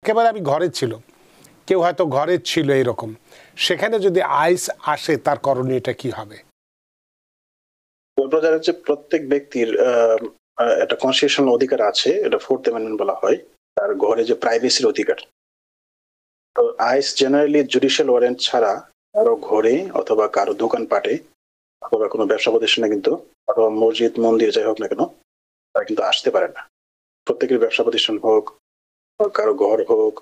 একেবারে আমি ঘরে ছিল, কেউ হয়তো ঘরে ছিল এরকম, সেখানে যদি আইস আসে তার করণীয়টা কি হবে? প্রত্যেক ব্যক্তির একটা কনস্টিটিউশনাল অধিকার আছে, এটা 4th অ্যামেন্ডমেন্ট বলা হয়, তার ঘরে যে প্রাইভেসির অধিকার। তো আইস জেনারেলি জুডিশিয়াল ওয়ারেন্ট ছাড়া কারো ঘরে অথবা কারো দোকানপাটে অথবা কোনো ব্যবসা প্রতিষ্ঠানে কিন্তু, অথবা মসজিদ মন্দির যাই হোক না কেন, তারা কিন্তু আসতে পারে না। প্রত্যেকের ব্যবসা প্রতিষ্ঠান হোক, কারো ঘর হোক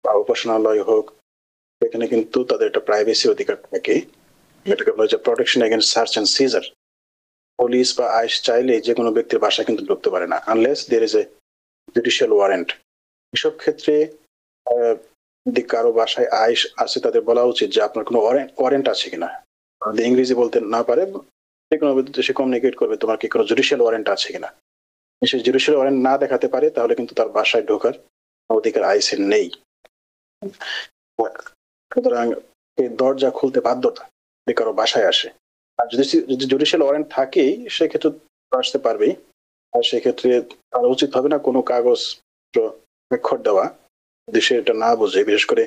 বা উপাসনালয় হোক, এখানে কিন্তু তাদের একটা প্রাইভেসির অধিকার থাকে, এটাকে বলা হয় protection against search and seizure. Police বা আইস চাইলে যে কোনো ব্যক্তির বাসায় কিন্তু ঢুকতে পারে না unless there is a judicial warrant. এসব ক্ষেত্রে যদি কারো বাসায় আইস আছে, তাদের বলা উচিত যে আপনার কোনো ওয়ারেন্ট আছে কিনা। যদি ইংরেজি বলতে না পারে, যে কোনো বিদ্যুৎ সে কমিউনিকেট করবে তোমার কি কোনো জুডিশিয়াল ওয়ারেন্ট আছে কিনা। সে জুডিশিয়াল ওয়ারেন্ট না দেখাতে পারে, তাহলে কিন্তু তার বাসায় ঢোকার অধিকার আইসের নেই। সুতরাং এই দরজা খুলতে বাধ্যতা যদি কারো বাসায় আসে। আর যদি জুডিশিয়াল ওয়ারেন্ট থাকেই, সেক্ষেত্রে আসতে পারবেই। আর সেক্ষেত্রে তার উচিত হবে না কোনো কাগজ স্বাক্ষর দেওয়া, যদি সে এটা না বোঝে। বিশেষ করে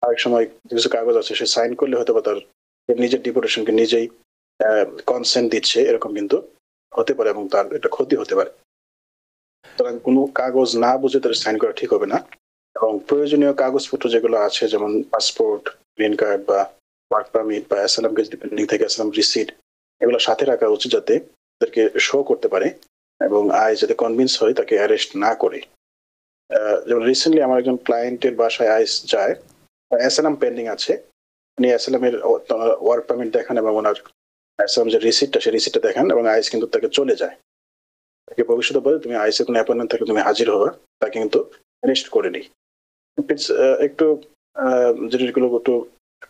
অনেক সময় কিছু কাগজ আছে, সে সাইন করলে হয়তো বা তার নিজের ডিপোর্টেশনকে নিজেই কনসেন্ট দিচ্ছে, এরকম কিন্তু হতে পারে এবং তার একটা ক্ষতি হতে পারে। সুতরাং কোনো কাগজ না বুঝে তার সাইন করা ঠিক হবে না। এবং প্রয়োজনীয় কাগজপত্র যেগুলো আছে, যেমন পাসপোর্ট, গ্রিন কার্ড বা ওয়ার্ক পারমিট বা অ্যাসাইলাম কেস ডিপেন্ডিং থেকে অ্যাসাইলাম রিসিট, এগুলো সাথে রাখা উচিত, যাতে তাদেরকে শো করতে পারে এবং আইস যাতে কনভিন্স হয় তাকে অ্যারেস্ট না করে। যেমন রিসেন্টলি আমার একজন ক্লায়েন্টের বাসায় আইস যায়, অ্যাসাইলাম পেন্ডিং আছে, উনি অ্যাসাইলামের ওয়ার্ক পারমিট দেখান এবং ওনার অ্যাসাইলাম যে রিসিটটা, সেই রিসিটটা দেখান এবং আইস কিন্তু তাকে চলে যায়। তাকে ভবিষ্যতে বলে তুমি আইসে কোনো অ্যাপয়েন্টমেন্ট থাকলে তুমি হাজির হওয়া, তাকে কিন্তু অ্যারেস্ট করে নি। একটু জিনিসগুলো একটু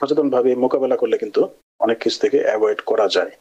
সচেতন ভাবে মোকাবেলা করলে কিন্তু অনেক কিছু থেকে অ্যাভয়েড করা যায়।